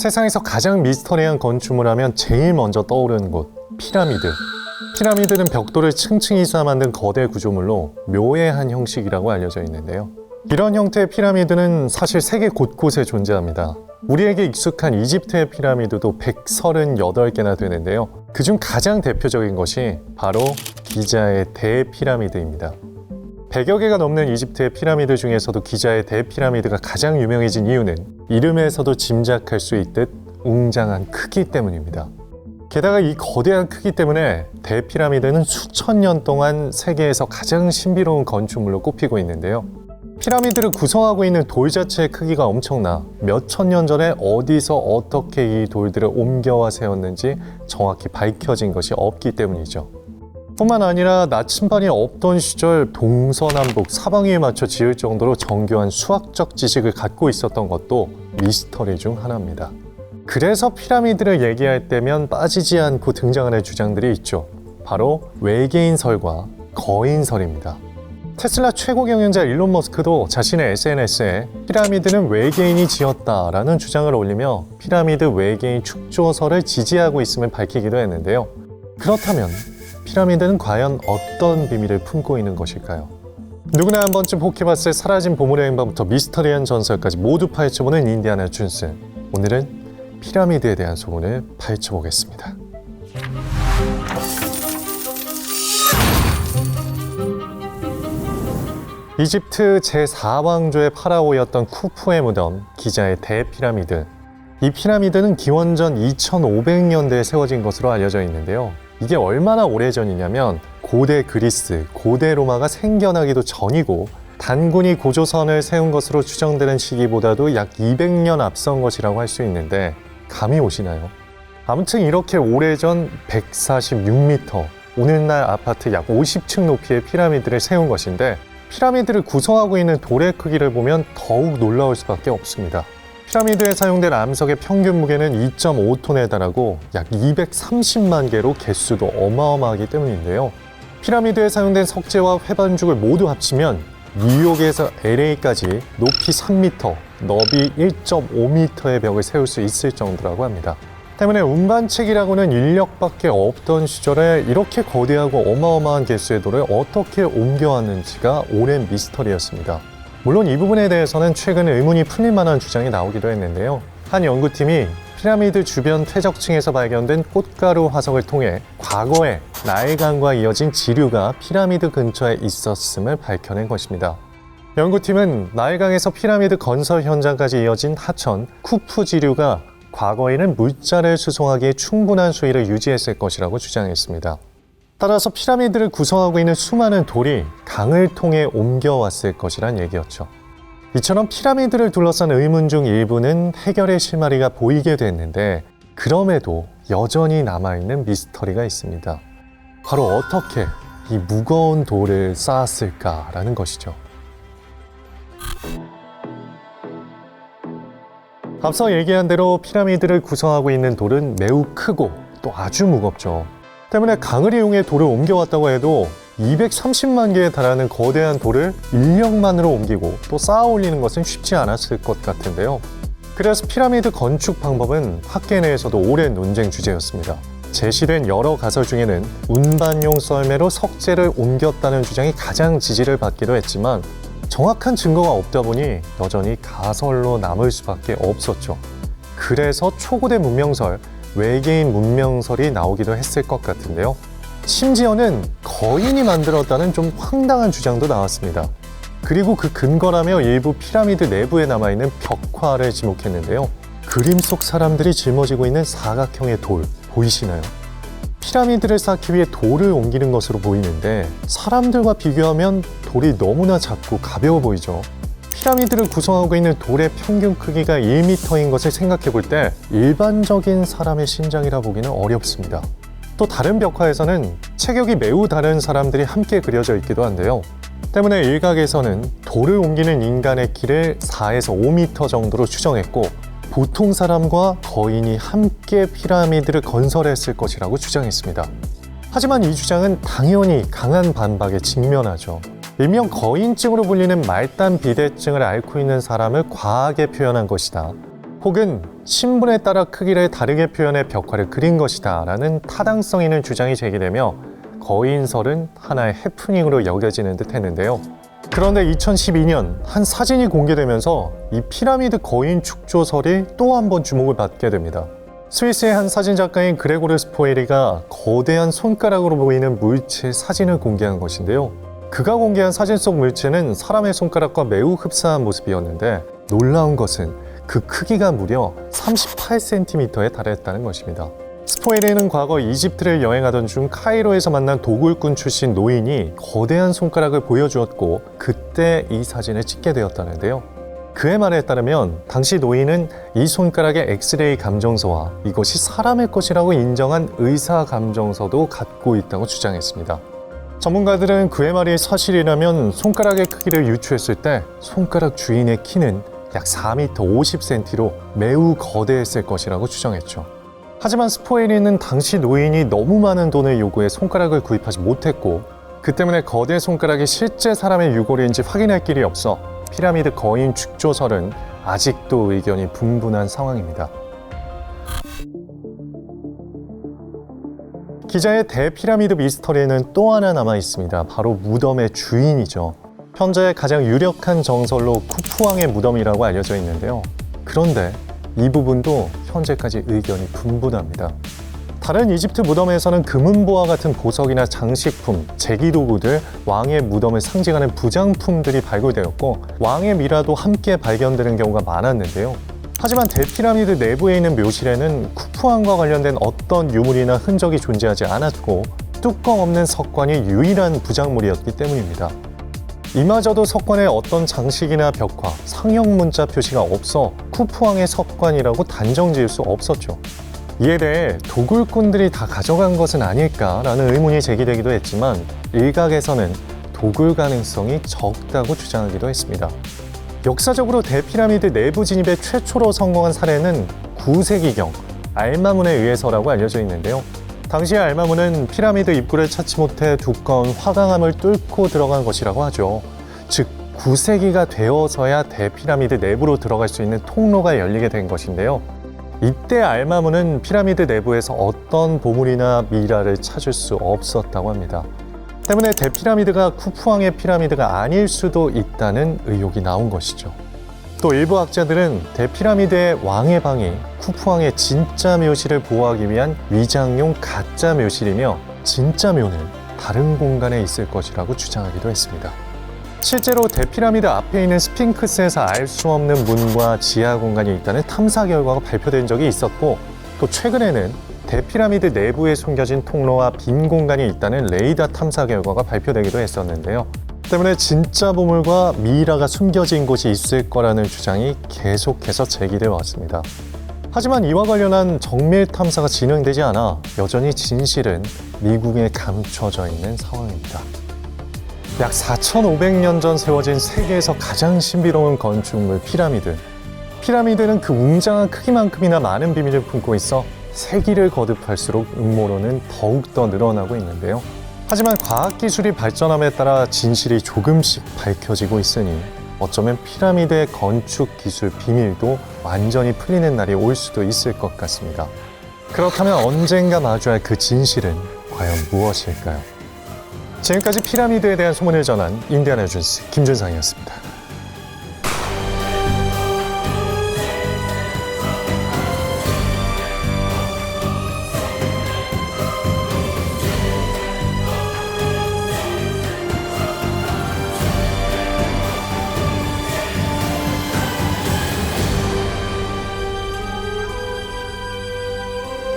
세상에서 가장 미스터리한 건축물 하면 제일 먼저 떠오르는 곳, 피라미드. 피라미드는 벽돌을 층층이 쌓아 만든 거대 구조물로 묘해한 형식이라고 알려져 있는데요. 이런 형태의 피라미드는 사실 세계 곳곳에 존재합니다. 우리에게 익숙한 이집트의 피라미드도 138개나 되는데요. 그중 가장 대표적인 것이 바로 기자의 대피라미드입니다. 100여 개가 넘는 이집트의 피라미드 중에서도 기자의 대피라미드가 가장 유명해진 이유는 이름에서도 짐작할 수 있듯 웅장한 크기 때문입니다. 게다가 이 거대한 크기 때문에 대피라미드는 수천 년 동안 세계에서 가장 신비로운 건축물로 꼽히고 있는데요. 피라미드를 구성하고 있는 돌 자체의 크기가 엄청나 몇천 년 전에 어디서 어떻게 이 돌들을 옮겨와 세웠는지 정확히 밝혀진 것이 없기 때문이죠. 뿐만 아니라 나침반이 없던 시절 동서남북 사방위에 맞춰 지을 정도로 정교한 수학적 지식을 갖고 있었던 것도 미스터리 중 하나입니다. 그래서 피라미드를 얘기할 때면 빠지지 않고 등장하는 주장들이 있죠. 바로 외계인설과 거인설입니다. 테슬라 최고 경영자 일론 머스크도 자신의 SNS에 피라미드는 외계인이 지었다라는 주장을 올리며 피라미드 외계인 축조설을 지지하고 있음을 밝히기도 했는데요. 그렇다면 피라미드는 과연 어떤 비밀을 품고 있는 것일까요? 누구나 한 번쯤 혹해봤을 사라진 보물의 행방부터 미스터리한 전설까지 모두 파헤쳐보는 인디아나 존스. 오늘은 피라미드에 대한 소문을 파헤쳐보겠습니다. 이집트 제4왕조의 파라오였던 쿠푸의 무덤, 기자의 대피라미드. 이 피라미드는 기원전 2500년대에 세워진 것으로 알려져 있는데요. 이게 얼마나 오래전이냐면 고대 그리스, 고대 로마가 생겨나기도 전이고 단군이 고조선을 세운 것으로 추정되는 시기보다도 약 200년 앞선 것이라고 할 수 있는데 감이 오시나요? 아무튼 이렇게 오래전 146m, 오늘날 아파트 약 50층 높이의 피라미드를 세운 것인데 피라미드를 구성하고 있는 돌의 크기를 보면 더욱 놀라울 수밖에 없습니다. 피라미드에 사용된 암석의 평균 무게는 2.5톤에 달하고 약 230만 개로 개수도 어마어마하기 때문인데요. 피라미드에 사용된 석재와 회반죽을 모두 합치면 뉴욕에서 LA까지 높이 3m, 너비 1.5m의 벽을 세울 수 있을 정도라고 합니다. 때문에 운반책이라고는 인력밖에 없던 시절에 이렇게 거대하고 어마어마한 개수의 돌을 어떻게 옮겨왔는지가 오랜 미스터리였습니다. 물론 이 부분에 대해서는 최근 의문이 풀릴 만한 주장이 나오기도 했는데요. 한 연구팀이 피라미드 주변 퇴적층에서 발견된 꽃가루 화석을 통해 과거에 나일강과 이어진 지류가 피라미드 근처에 있었음을 밝혀낸 것입니다. 연구팀은 나일강에서 피라미드 건설 현장까지 이어진 하천 쿠푸 지류가 과거에는 물자를 수송하기에 충분한 수위를 유지했을 것이라고 주장했습니다. 따라서 피라미드를 구성하고 있는 수많은 돌이 강을 통해 옮겨왔을 것이란 얘기였죠. 이처럼 피라미드를 둘러싼 의문 중 일부는 해결의 실마리가 보이게 됐는데 그럼에도 여전히 남아있는 미스터리가 있습니다. 바로 어떻게 이 무거운 돌을 쌓았을까라는 것이죠. 앞서 얘기한 대로 피라미드를 구성하고 있는 돌은 매우 크고 또 아주 무겁죠. 때문에 강을 이용해 돌을 옮겨왔다고 해도 230만 개에 달하는 거대한 돌을 인력만으로 옮기고 또 쌓아 올리는 것은 쉽지 않았을 것 같은데요. 그래서 피라미드 건축 방법은 학계 내에서도 오랜 논쟁 주제였습니다. 제시된 여러 가설 중에는 운반용 썰매로 석재를 옮겼다는 주장이 가장 지지를 받기도 했지만 정확한 증거가 없다 보니 여전히 가설로 남을 수밖에 없었죠. 그래서 초고대 문명설, 외계인 문명설이 나오기도 했을 것 같은데요. 심지어는 거인이 만들었다는 좀 황당한 주장도 나왔습니다. 그리고 그 근거라며 일부 피라미드 내부에 남아있는 벽화를 지목했는데요. 그림 속 사람들이 짊어지고 있는 사각형의 돌, 보이시나요? 피라미드를 쌓기 위해 돌을 옮기는 것으로 보이는데 사람들과 비교하면 돌이 너무나 작고 가벼워 보이죠. 피라미드를 구성하고 있는 돌의 평균 크기가 1m인 것을 생각해 볼 때 일반적인 사람의 신장이라 보기는 어렵습니다. 또 다른 벽화에서는 체격이 매우 다른 사람들이 함께 그려져 있기도 한데요. 때문에 일각에서는 돌을 옮기는 인간의 키를 4에서 5m 정도로 추정했고 보통 사람과 거인이 함께 피라미드를 건설했을 것이라고 주장했습니다. 하지만 이 주장은 당연히 강한 반박에 직면하죠. 일명 거인증으로 불리는 말단 비대증을 앓고 있는 사람을 과하게 표현한 것이다. 혹은 신분에 따라 크기를 다르게 표현해 벽화를 그린 것이다 라는 타당성 있는 주장이 제기되며 거인설은 하나의 해프닝으로 여겨지는 듯 했는데요. 그런데 2012년 한 사진이 공개되면서 이 피라미드 거인 축조설이 또 한 번 주목을 받게 됩니다. 스위스의 한 사진작가인 그레고르 스포에리가 거대한 손가락으로 보이는 물체 사진을 공개한 것인데요. 그가 공개한 사진 속 물체는 사람의 손가락과 매우 흡사한 모습이었는데 놀라운 것은 그 크기가 무려 38cm에 달했다는 것입니다. 스포에리는 과거 이집트를 여행하던 중 카이로에서 만난 도굴꾼 출신 노인이 거대한 손가락을 보여주었고 그때 이 사진을 찍게 되었다는데요. 그의 말에 따르면 당시 노인은 이 손가락의 엑스레이 감정서와 이것이 사람의 것이라고 인정한 의사 감정서도 갖고 있다고 주장했습니다. 전문가들은 그의 말이 사실이라면 손가락의 크기를 유추했을 때 손가락 주인의 키는 약 4m 50cm로 매우 거대했을 것이라고 추정했죠. 하지만 스포에리는 당시 노인이 너무 많은 돈을 요구해 손가락을 구입하지 못했고 그 때문에 거대 손가락이 실제 사람의 유골인지 확인할 길이 없어 피라미드 거인 축조설은 아직도 의견이 분분한 상황입니다. 기자의 대피라미드 미스터리는 또 하나 남아 있습니다. 바로 무덤의 주인이죠. 현재 가장 유력한 정설로 쿠푸왕의 무덤이라고 알려져 있는데요. 그런데 이 부분도 현재까지 의견이 분분합니다. 다른 이집트 무덤에서는 금은보와 같은 보석이나 장식품, 제기도구들, 왕의 무덤을 상징하는 부장품들이 발굴되었고 왕의 미라도 함께 발견되는 경우가 많았는데요. 하지만 대피라미드 내부에 있는 묘실에는 쿠푸왕과 관련된 어떤 유물이나 흔적이 존재하지 않았고 뚜껑 없는 석관이 유일한 부작물이었기 때문입니다. 이마저도 석관에 어떤 장식이나 벽화, 상형 문자 표시가 없어 쿠푸왕의 석관이라고 단정 지을 수 없었죠. 이에 대해 도굴꾼들이 다 가져간 것은 아닐까라는 의문이 제기되기도 했지만 일각에서는 도굴 가능성이 적다고 주장하기도 했습니다. 역사적으로 대피라미드 내부 진입에 최초로 성공한 사례는 9세기경 알마문에 의해서라고 알려져 있는데요. 당시 알마문은 피라미드 입구를 찾지 못해 두꺼운 화강암을 뚫고 들어간 것이라고 하죠. 즉 9세기가 되어서야 대피라미드 내부로 들어갈 수 있는 통로가 열리게 된 것인데요. 이때 알마문은 피라미드 내부에서 어떤 보물이나 미라를 찾을 수 없었다고 합니다. 때문에 대피라미드가 쿠푸왕의 피라미드가 아닐 수도 있다는 의혹이 나온 것이죠. 또 일부 학자들은 대피라미드의 왕의 방이 쿠푸왕의 진짜 묘실을 보호하기 위한 위장용 가짜 묘실이며 진짜 묘는 다른 공간에 있을 것이라고 주장하기도 했습니다. 실제로 대피라미드 앞에 있는 스핑크스에서 알 수 없는 문과 지하 공간이 있다는 탐사 결과가 발표된 적이 있었고 또 최근에는 대피라미드 내부에 숨겨진 통로와 빈 공간이 있다는 레이더 탐사 결과가 발표되기도 했었는데요. 때문에 진짜 보물과 미이라가 숨겨진 곳이 있을 거라는 주장이 계속해서 제기되어 왔습니다. 하지만 이와 관련한 정밀 탐사가 진행되지 않아 여전히 진실은 미궁에 감춰져 있는 상황입니다. 약 4,500년 전 세워진 세계에서 가장 신비로운 건축물 피라미드. 피라미드는 그 웅장한 크기만큼이나 많은 비밀을 품고 있어 세기를 거듭할수록 음모론은 더욱더 늘어나고 있는데요. 하지만 과학기술이 발전함에 따라 진실이 조금씩 밝혀지고 있으니 어쩌면 피라미드의 건축 기술 비밀도 완전히 풀리는 날이 올 수도 있을 것 같습니다. 그렇다면 언젠가 마주할 그 진실은 과연 무엇일까요? 지금까지 피라미드에 대한 소문을 전한 인디아나 존스 김준상이었습니다.